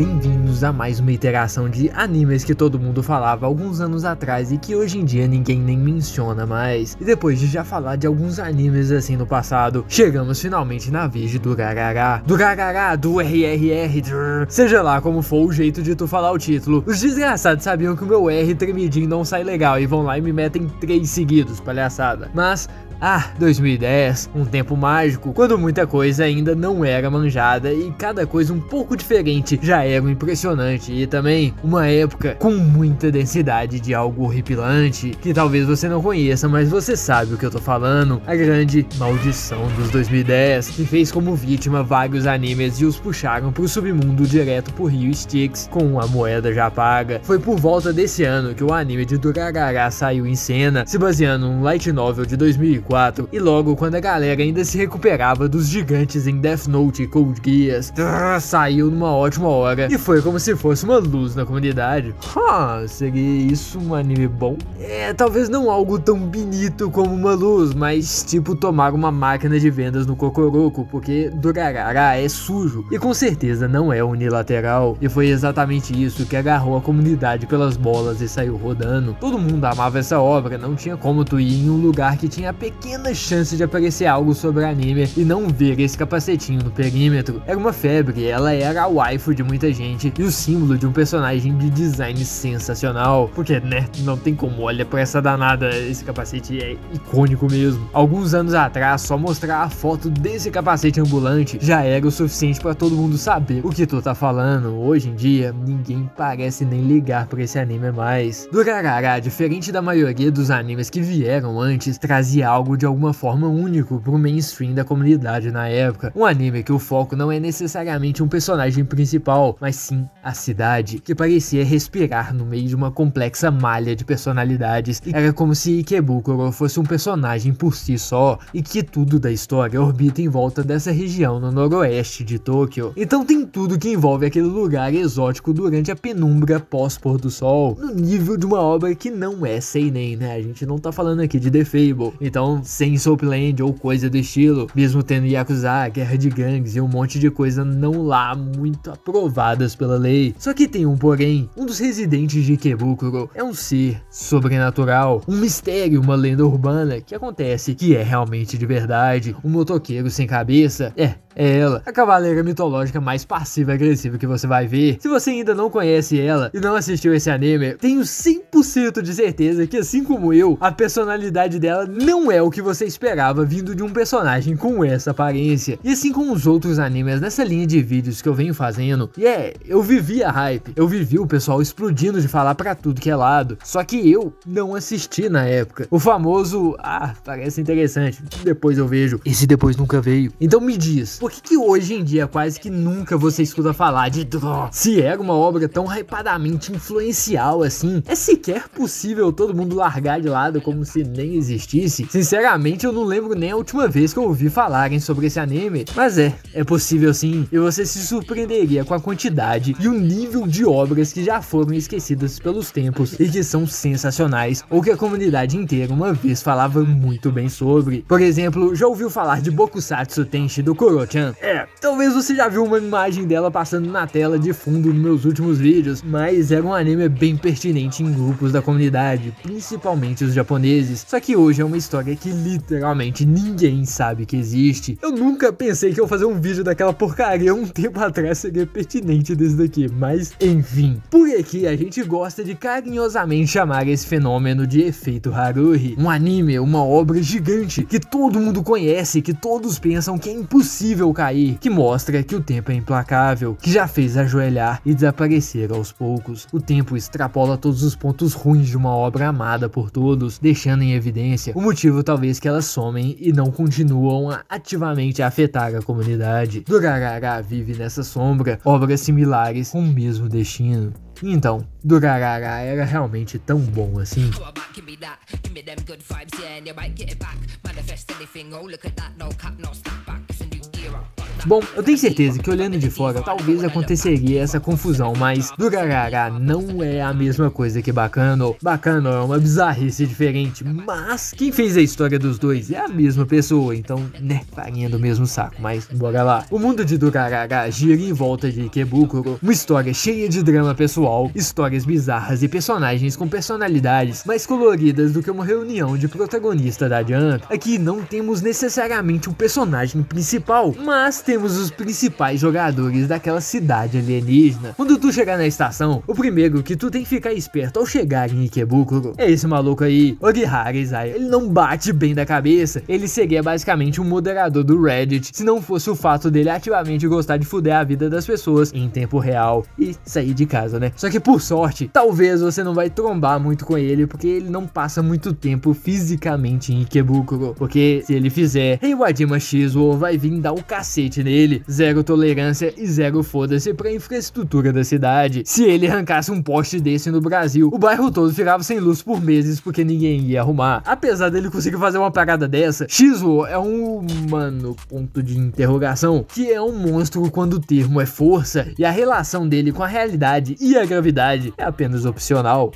bem-vindos a mais uma iteração de animes que todo mundo falava alguns anos atrás e que hoje em dia ninguém nem menciona mais. E depois de já falar de alguns animes assim no passado, chegamos finalmente na vez de Durarara, do RRR, seja lá como for o jeito de tu falar o título. Os desgraçados sabiam que o meu R tremidinho não sai legal e vão lá e me metem 3 seguidos, palhaçada. Mas 2010, um tempo mágico, quando muita coisa ainda não era manjada e cada coisa um pouco diferente já era impressionante, e também uma época com muita densidade de algo horripilante, que talvez você não conheça, mas você sabe o que eu tô falando, a grande maldição dos 2010, que fez como vítima vários animes e os puxaram pro submundo direto por Rio Sticks com a moeda já paga. Foi por volta desse ano que o anime de Durarara saiu em cena, se baseando num light novel de 2004, e logo quando a galera ainda se recuperava dos gigantes em Death Note e Code Geass, saiu numa ótima hora e foi como se fosse uma luz na comunidade. Seria isso um anime bom? Talvez não algo tão bonito como uma luz, mas tipo tomar uma máquina de vendas no Cocoroco, porque Durarara é sujo e com certeza não é unilateral, e foi exatamente isso que agarrou a comunidade pelas bolas e saiu rodando. Todo mundo amava essa obra, não tinha como tu ir em um lugar que tinha pequena chance de aparecer algo sobre anime e não ver esse capacetinho no perímetro. Era uma febre, ela era a waifu de muita gente e o símbolo de um personagem de design sensacional, porque né, não tem como, olha pra essa danada, esse capacete é icônico mesmo. Alguns anos atrás, só mostrar a foto desse capacete ambulante já era o suficiente pra todo mundo saber o que tu tá falando. Hoje em dia, ninguém parece nem ligar pra esse anime mais. Durarara, diferente da maioria dos animes que vieram antes, trazia algo de alguma forma único pro mainstream da comunidade na época. Um anime que o foco não é necessariamente um personagem principal, mas sim a cidade, que parecia respirar no meio de uma complexa malha de personalidades. Era como se Ikebukuro fosse um personagem por si só, e que tudo da história orbita em volta dessa região no noroeste de Tóquio. Então tem tudo que envolve aquele lugar exótico durante a penumbra pós-pôr do sol, no nível de uma obra que não é seinen, né? A gente não tá falando aqui de The Fable, então sem Soapland ou coisa do estilo, mesmo tendo Yakuza, guerra de gangues e um monte de coisa não lá muito aprovadas pela lei. Só que tem um porém, um dos residentes de Ikebukuro é um ser sobrenatural, um mistério, uma lenda urbana que acontece, que é realmente de verdade. Um motoqueiro sem cabeça, é ela, a cavaleira mitológica mais passiva-agressiva que você vai ver. Se você ainda não conhece ela e não assistiu esse anime, tenho 100% de certeza que, assim como eu, a personalidade dela não é o que você esperava vindo de um personagem com essa aparência. E assim como os outros animes nessa linha de vídeos que eu venho fazendo, eu vivi a hype, eu vivi o pessoal explodindo de falar pra tudo que é lado, só que eu não assisti na época. O famoso, parece interessante, depois eu vejo, esse depois nunca veio. Então me diz, por que hoje em dia quase que nunca você escuta falar de se era uma obra tão hypadamente influencial assim, é sequer possível todo mundo largar de lado como se nem existisse? Sinceramente eu não lembro nem a última vez que eu ouvi falarem sobre esse anime, mas é possível sim, e você se surpreenderia com a quantidade e o nível de obras que já foram esquecidas pelos tempos e que são sensacionais, ou que a comunidade inteira uma vez falava muito bem sobre. Por exemplo, já ouviu falar de Bokusatsu Tenshi do Koro-chan? Talvez você já viu uma imagem dela passando na tela de fundo nos meus últimos vídeos, mas era um anime bem pertinente em grupos da comunidade, principalmente os japoneses, só que hoje é uma história que literalmente ninguém sabe que existe. Eu nunca pensei que eu fazer um vídeo daquela porcaria um tempo atrás seria pertinente desse daqui, mas enfim. Por aqui a gente gosta de carinhosamente chamar esse fenômeno de efeito Haruhi, um anime, uma obra gigante que todo mundo conhece, que todos pensam que é impossível cair, que mostra que o tempo é implacável, que já fez ajoelhar e desaparecer aos poucos. O tempo extrapola todos os pontos ruins de uma obra amada por todos, deixando em evidência o motivo talvez que elas somem e não continuam ativamente a afetar a comunidade. Durarara vive nessa sombra, obras similares com o mesmo destino. Então, Durarara era realmente tão bom assim? Bom, eu tenho certeza que olhando de fora, talvez aconteceria essa confusão, mas Durarara não é a mesma coisa que Bacano. Bacano é uma bizarrice diferente, mas quem fez a história dos dois é a mesma pessoa, então, né, farinha do mesmo saco, mas bora lá. O mundo de Durarara gira em volta de Ikebukuro, uma história cheia de drama pessoal, histórias bizarras e personagens com personalidades mais coloridas do que uma reunião de protagonista da Jump. Aqui não temos necessariamente um personagem principal, mas temos os principais jogadores daquela cidade alienígena. Quando tu chegar na estação, o primeiro que tu tem que ficar esperto ao chegar em Ikebukuro é esse maluco aí, Orihara Izaya. Ele não bate bem da cabeça, ele seria basicamente um moderador do Reddit, se não fosse o fato dele ativamente gostar de fuder a vida das pessoas em tempo real e sair de casa, né? Só que por sorte, talvez você não vai trombar muito com ele, porque ele não passa muito tempo fisicamente em Ikebukuro, porque se ele fizer, Heiwadima Shizuo vai vir dar o cacete nele, zero tolerância e zero foda-se pra infraestrutura da cidade. Se ele arrancasse um poste desse no Brasil, o bairro todo ficava sem luz por meses porque ninguém ia arrumar. Apesar dele conseguir fazer uma parada dessa, Shizuo é um humano, ponto de interrogação, que é um monstro quando o termo é força e a relação dele com a realidade e a gravidade é apenas opcional.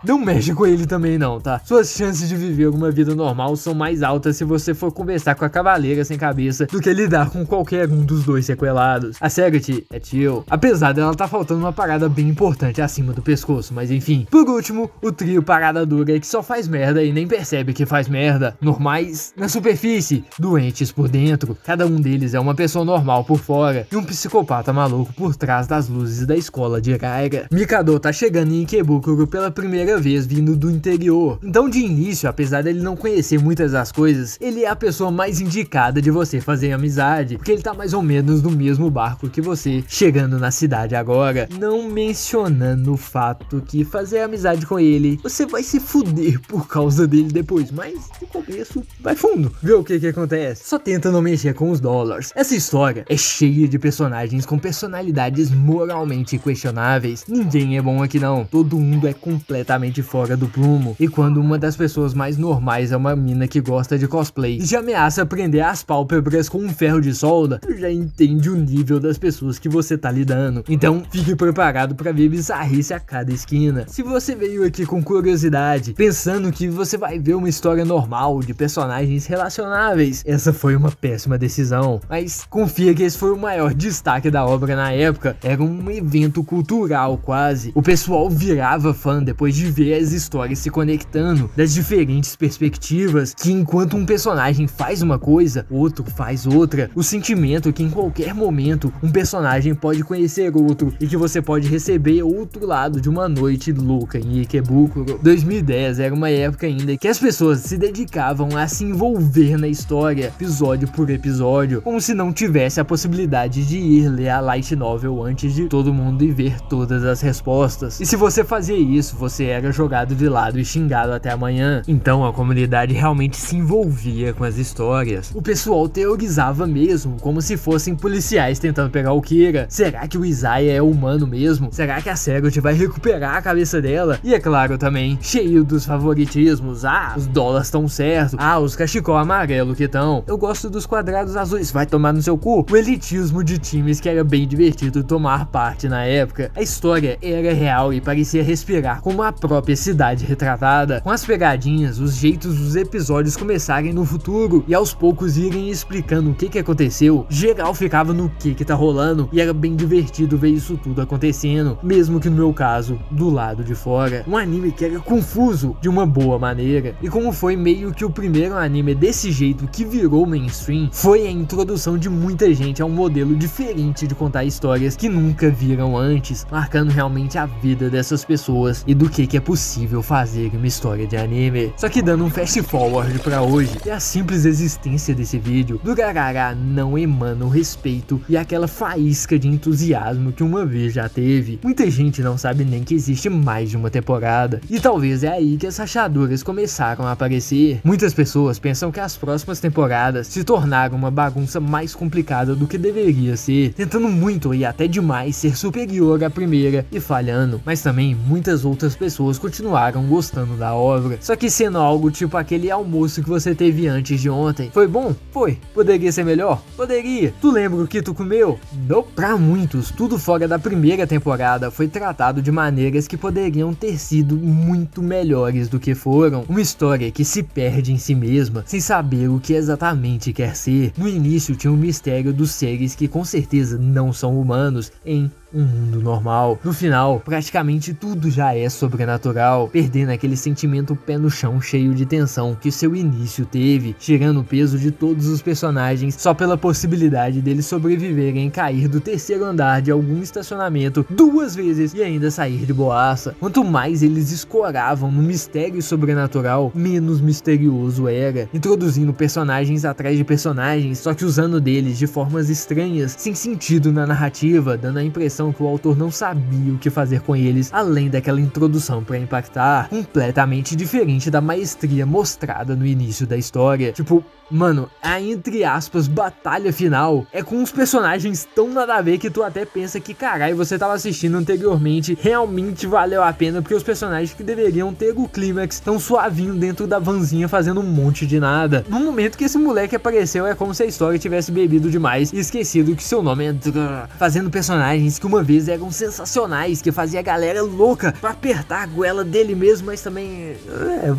Não mexe com ele também não, tá? Suas chances de viver uma vida normal são mais altas se você for conversar com a cavaleira sem cabeça do que lidar com qualquer um dos dois sequelados. A Sagat é chill, apesar dela tá faltando uma parada bem importante acima do pescoço, mas enfim. Por último, o trio parada dura que só faz merda e nem percebe que faz merda. Normais na superfície, doentes por dentro. Cada um deles é uma pessoa normal por fora e um psicopata maluco por trás das luzes da escola de Raiga. Mikado tá chegando em Ikebukuro pela primeira vez vindo do interior. Então de início, apesar dele não conhecer muitas das coisas, ele é a pessoa mais indicada de você fazer amizade, porque ele tá mais ou menos no mesmo barco que você, chegando na cidade agora. Não mencionando o fato que fazer amizade com ele, você vai se fuder por causa dele depois, mas no começo vai fundo. Vê o que acontece. Só tenta não mexer com os dólares. Essa história é cheia de personagens com personalidades moralmente questionáveis. Ninguém é bom aqui não, todo mundo é completamente fora do prumo. E quando uma das pessoas mais normais é uma mina que gosta de cosplay e já ameaça prender as pálpebras com um ferro de solda, tu já entende o nível das pessoas que você tá lidando. Então fique preparado pra ver bizarrice a cada esquina. Se você veio aqui com curiosidade, pensando que você vai ver uma história normal de personagens relacionáveis, essa foi uma péssima decisão. Mas confia que esse foi o maior destaque da obra na época. Era um evento cultural quase. O pessoal virava fã depois de ver as histórias se conectando das diferentes perspectivas, que enquanto um personagem faz uma coisa, outro faz outra. O sentimento que em qualquer momento um personagem pode conhecer outro e que você pode receber outro lado de uma noite louca em Ikebukuro. 2010 era uma época ainda que as pessoas se dedicavam a se envolver na história, episódio por episódio, como se não tivesse a possibilidade de ir ler a light novel antes de todo mundo e ver todas as respostas. E se você fazia isso, você era jogado de lado e xingado até amanhã. Então a comunidade realmente se envolvia com as histórias. O pessoal teorizava mesmo, como se fossem policiais tentando pegar o Kira. Será que o Izaya é humano mesmo? Será que a Sagat vai recuperar a cabeça dela? E é claro também, cheio dos favoritismos. Os dólares estão certos. Os cachecol amarelo que estão. Eu gosto dos quadrados azuis. Vai tomar no seu cu? O elitismo de times que era bem divertido tomar parte na época. A história era real e parecia respirar como a própria cidade retratada. Com as pegadinhas, os jeitos dos episódios começarem no futuro e aos poucos irem explicando o que aconteceu, geral ficava no que tá rolando e era bem divertido ver isso tudo acontecendo, mesmo que no meu caso, do lado de fora. Um anime que era confuso de uma boa maneira. E como foi meio que o primeiro anime desse jeito que virou mainstream, foi a introdução de muita gente a um modelo diferente de contar histórias que nunca viram antes, marcando realmente a vida dessas pessoas e do que é possível fazer em uma história de anime. Só que dando um fast forward pra hoje, e a simples existência desse vídeo, Durarara não emana o respeito e aquela faísca de entusiasmo que uma vez já teve. Muita gente não sabe nem que existe mais de uma temporada, e talvez é aí que as rachaduras começaram a aparecer. Muitas pessoas pensam que as próximas temporadas se tornaram uma bagunça mais complicada do que deveria ser, tentando muito e até demais ser superior à primeira e falhando, mas também muitas outras pessoas continuaram gostando da obra, só que sendo algo tipo aquele almoço que você teve antes de ontem. Foi bom? Foi. Poderia ser melhor? Poderia. padaria? Tu lembra o que tu comeu? Não. Pra muitos, tudo fora da primeira temporada foi tratado de maneiras que poderiam ter sido muito melhores do que foram. Uma história que se perde em si mesma, sem saber o que exatamente quer ser. No início tinha um mistério dos seres que com certeza não são humanos em um mundo normal. No final, praticamente tudo já é sobrenatural, perdendo aquele sentimento pé no chão cheio de tensão que seu início teve, tirando o peso de todos os personagens só pela possibilidade deles sobreviverem e cair do terceiro andar de algum estacionamento 2 vezes e ainda sair de boaça. Quanto mais eles escoravam no mistério sobrenatural, menos misterioso era, introduzindo personagens atrás de personagens, só que usando deles de formas estranhas, sem sentido na narrativa, dando a impressão que o autor não sabia o que fazer com eles, além daquela introdução para impactar, completamente diferente da maestria mostrada no início da história. Tipo, mano, a entre aspas batalha final é com uns personagens tão nada a ver que tu até pensa que caralho, você tava assistindo anteriormente, realmente valeu a pena, porque os personagens que deveriam ter o clímax tão suavinho dentro da vanzinha fazendo um monte de nada. No momento que esse moleque apareceu é como se a história tivesse bebido demais e esquecido que seu nome é fazendo personagens que uma vez eram sensacionais, que fazia a galera louca pra apertar a goela dele mesmo, mas também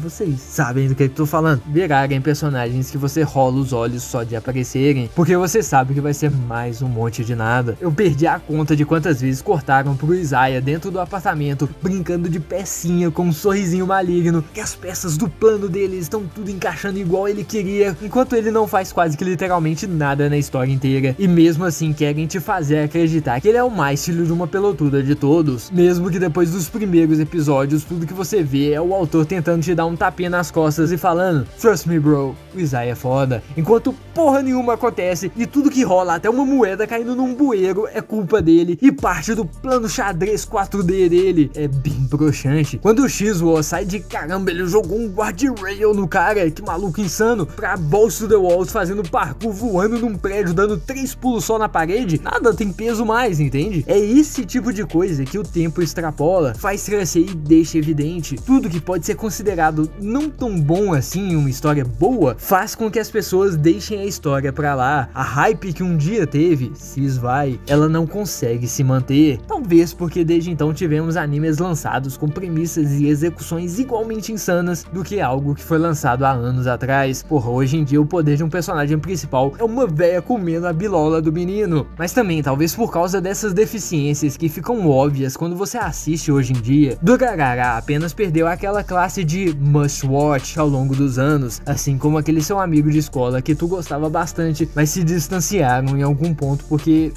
vocês sabem do que eu tô falando, virarem personagens que você rola os olhos só de aparecerem, porque você sabe que vai ser mais um monte de nada. Eu perdi a conta de quantas vezes cortaram pro Isaiah dentro do apartamento, brincando de pecinha com um sorrisinho maligno, que as peças do plano dele estão tudo encaixando igual ele queria, enquanto ele não faz quase que literalmente nada na história inteira, e mesmo assim querem te fazer acreditar que ele é o mais filho de uma pelotuda de todos, mesmo que depois dos primeiros episódios tudo que você vê é o autor tentando te dar um tapinha nas costas e falando, trust me bro, o Isaiah é foda, enquanto porra nenhuma acontece e tudo que rola, até uma moeda caindo num bueiro, é culpa dele e parte do plano xadrez 4D dele. É bem broxante. Quando o X-War sai de caramba, ele jogou um guardrail no cara, que maluco insano, pra Balls to the Walls fazendo parkour voando num prédio, dando 3 pulos só na parede, nada tem peso mais, entende? É esse tipo de coisa que o tempo extrapola, faz crescer e deixa evidente. Tudo que pode ser considerado não tão bom assim, uma história boa, faz com que as pessoas deixem a história pra lá. A hype que um dia teve, se esvai, ela não consegue se manter. Talvez porque desde então tivemos animes lançados com premissas e execuções igualmente insanas do que algo que foi lançado há anos atrás. Porra, hoje em dia o poder de um personagem principal é uma véia comendo a bilola do menino. Mas também, talvez por causa dessas deficiências que ficam óbvias quando você assiste hoje em dia, Durarara apenas perdeu aquela classe de must watch ao longo dos anos, assim como aquele seu amigo de escola que tu gostava bastante, mas se distanciaram em algum ponto porque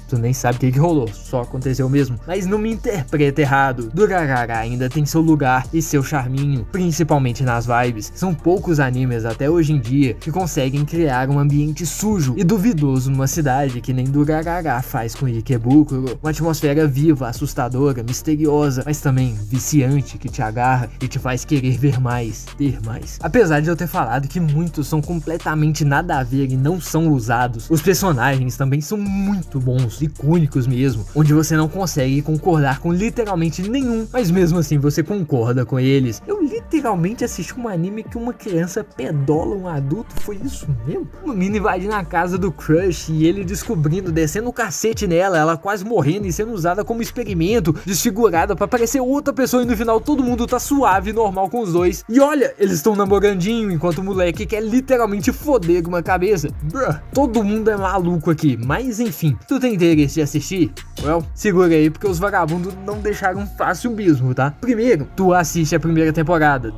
tu nem sabe o que rolou, só aconteceu mesmo. Mas não me interpreta errado, Durarara ainda tem seu lugar e seu charminho, principalmente nas vibes. São poucos animes até hoje em dia que conseguem criar um ambiente sujo e duvidoso numa cidade que nem Durarara faz com Ikebukuro. Uma atmosfera viva, assustadora, misteriosa, mas também viciante, que te agarra e te faz querer ver mais, ter mais. Apesar de eu ter falado que muitos são completamente nada a ver e não são usados, os personagens também são muito bons, icônicos mesmo, onde você não consegue concordar com literalmente nenhum, mas mesmo assim você concorda com eles. Eu literalmente assisti um anime que uma criança pedola um adulto, foi isso mesmo? Uma mina invadindo na casa do crush e ele descobrindo, descendo o cacete nela, ela quase morrendo e sendo usada como experimento, desfigurada pra parecer outra pessoa e no final todo mundo tá suave e normal com os dois. E olha, eles estão namorandinho enquanto o moleque quer literalmente foder uma cabeça. Bruh, todo mundo é maluco aqui, mas enfim, tu tem interesse de assistir? Well, segura aí porque os vagabundos não deixaram fácil mesmo, tá? Primeiro, tu assiste a primeira temporada.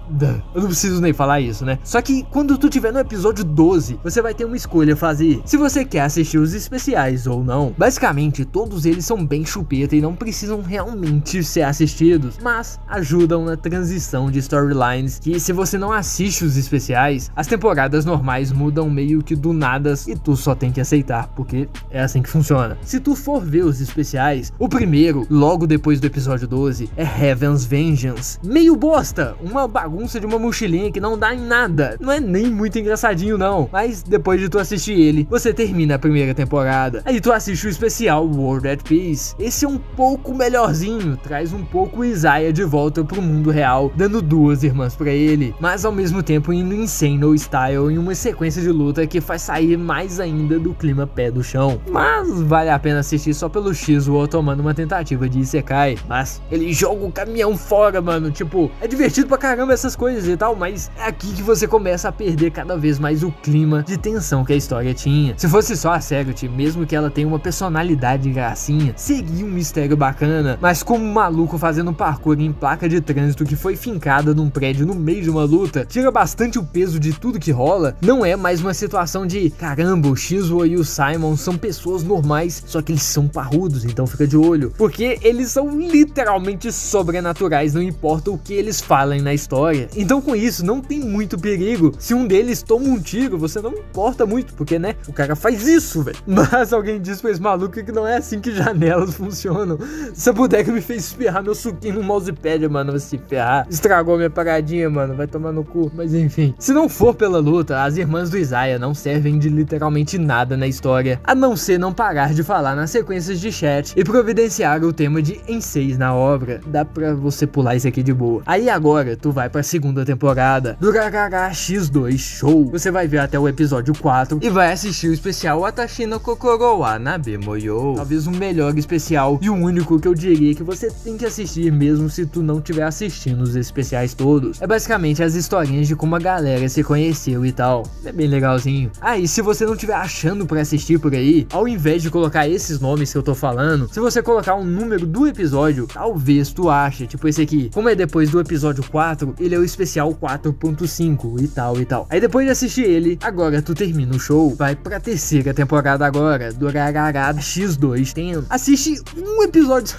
Eu não preciso nem falar isso, né? Só que quando tu tiver no episódio 12, você vai ter uma escolha a fazer. Se você quer assistir os especiais ou não. Basicamente, todos eles são bem chupeta e não precisam realmente ser assistidos, mas ajudam na transição de storylines que, se você não assiste os especiais, as temporadas normais mudam meio que do nada e tu só tem que aceitar, porque é assim que funciona. funciona. Se tu for ver os especiais, o primeiro, logo depois do episódio 12, é Heaven's Vengeance. Meio bosta, uma bagunça de uma mochilinha que não dá em nada. Não é nem muito engraçadinho não, mas depois de tu assistir ele, você termina a primeira temporada. Aí tu assiste o especial World at Peace. Esse é um pouco melhorzinho, traz um pouco o Isaiah de volta pro mundo real, dando 2 irmãs pra ele, mas ao mesmo tempo indo insane style em uma sequência de luta que faz sair mais ainda do clima pé do chão. Mas vale a pena assistir só pelo Shizuo tomando uma tentativa de Isekai, mas ele joga o caminhão fora, mano. Tipo, é divertido pra caramba essas coisas e tal, mas é aqui que você começa a perder cada vez mais o clima de tensão que a história tinha. Se fosse só a Sagat, mesmo que ela tenha uma personalidade gracinha, seria um mistério bacana, mas como um maluco fazendo parkour em placa de trânsito que foi fincada num prédio no meio de uma luta, tira bastante o peso de tudo que rola. Não é mais uma situação de caramba, o Shizuo e o Simon são pessoas normais, só que eles são parrudos, então fica de olho, porque eles são literalmente sobrenaturais, não importa o que eles falem na história. Então com isso não tem muito perigo. Se um deles toma um tiro, você não importa muito, porque né, o cara faz isso, velho. Mas alguém diz pra esse maluco que não é assim que janelas funcionam. Essa boneca me fez espirrar meu suquinho no mousepad, mano, vai se ferrar. Estragou minha paradinha, mano, vai tomar no cu. Mas enfim, se não for pela luta, as irmãs do Isaiah não servem de literalmente nada na história, a não ser não parar de falar nas sequências de chat e providenciar o tema de N6 na obra. Dá pra você pular isso aqui de boa. Aí agora tu vai pra segunda temporada do Gagaga X2 Show. Você vai ver até o episódio 4 e vai assistir o especial Watashi no Kokoro wa Nabe Moyo. Talvez o melhor especial e o único que eu diria que você tem que assistir mesmo se tu não estiver assistindo os especiais todos. É basicamente as historinhas de como a galera se conheceu e tal. É bem legalzinho. Aí se você não estiver achando pra assistir por aí, ao invés de colocar esses nomes que eu tô falando, se você colocar um número do episódio, talvez tu ache, tipo esse aqui. Como é depois do episódio 4, ele é o especial 4.5 e tal e tal. Aí depois de assistir ele, agora tu termina o show, vai pra terceira temporada agora, do Gagaga X2 Ten. Assiste um episódio.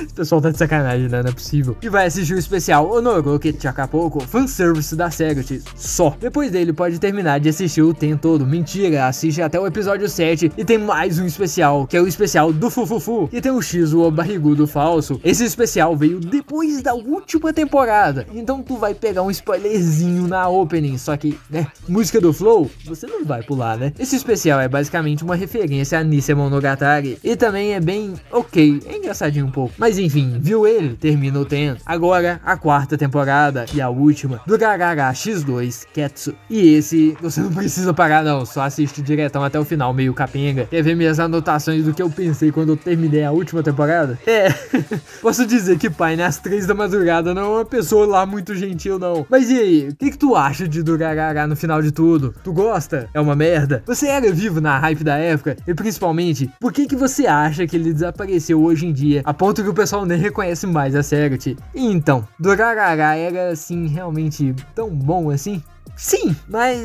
Esse pessoal tá de sacanagem, né? Não é possível. E vai assistir o especial Onoroke Chakapoko, fanservice da Sagat, só. Depois dele pode terminar de assistir o Ten todo. Mentira, assiste até o episódio 7 e tem mais um especial, que é o especial do Fufufu, que tem o Shizuo barrigudo falso. Esse especial veio depois da última temporada, então tu vai pegar um spoilerzinho na opening, só que, né, música do Flow, você não vai pular, né? Esse especial é basicamente uma referência a Nisei Monogatari, e também é bem ok, é engraçadinho um pouco, mas enfim, viu ele? Termina o Ten. Agora, a quarta temporada, e a última, do Gagaga X2 Ketsu. E esse, você não precisa parar não, só assiste diretão até o final, meio capenga. Quer ver minhas anotações do que eu pensei quando eu terminei a última temporada? É, posso dizer que pai, às 3 da madrugada não é uma pessoa lá muito gentil não. Mas e aí, o que tu acha de Durarara no final de tudo? Tu gosta? É uma merda? Você era vivo na hype da época? E principalmente, por que você acha que ele desapareceu hoje em dia, a ponto que o pessoal nem reconhece mais a Sagat? Então, Durarara era assim, realmente tão bom assim? Sim, mas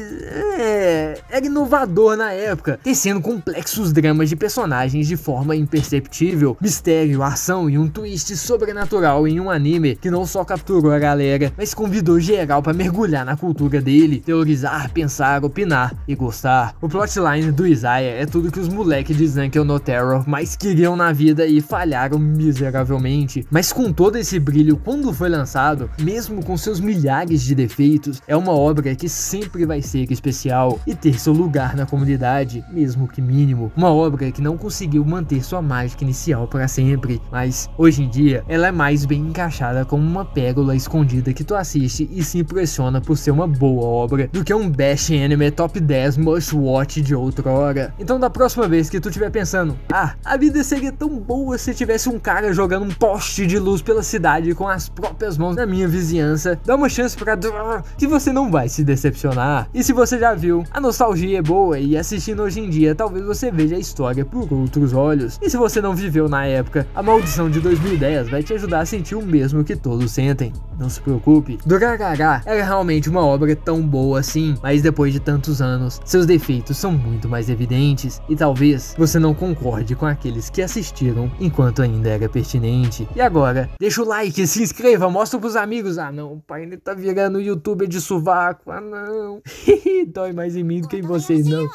era inovador na época, tecendo complexos dramas de personagens de forma imperceptível, mistério, ação e um twist sobrenatural em um anime que não só capturou a galera, mas convidou geral pra mergulhar na cultura dele, teorizar, pensar, opinar e gostar. O plotline do Isaiah é tudo que os moleques de Zankiel no Terror mais queriam na vida e falharam miseravelmente, mas com todo esse brilho quando foi lançado, mesmo com seus milhares de defeitos, é uma obra que sempre vai ser especial e ter seu lugar na comunidade, mesmo que mínimo. Uma obra que não conseguiu manter sua mágica inicial para sempre, mas hoje em dia ela é mais bem encaixada como uma pérola escondida que tu assiste e se impressiona por ser uma boa obra, do que um Bash Anime Top 10 Must Watch de outrora. Então da próxima vez que tu estiver pensando, a vida seria tão boa se tivesse um cara jogando um poste de luz pela cidade com as próprias mãos na minha vizinhança, dá uma chance pra que você não vai se decepcionar. E se você já viu, a nostalgia é boa e assistindo hoje em dia, talvez você veja a história por outros olhos. E se você não viveu na época, a maldição de 2010 vai te ajudar a sentir o mesmo que todos sentem. Não se preocupe. Durarara era realmente uma obra tão boa assim, mas depois de tantos anos, seus defeitos são muito mais evidentes e talvez você não concorde com aqueles que assistiram enquanto ainda era pertinente. E agora, deixa o like, se inscreva, mostra pros amigos. Ah não, o pai ele tá virando youtuber de sovaco. Ah não, dói mais em mim do que em vocês não.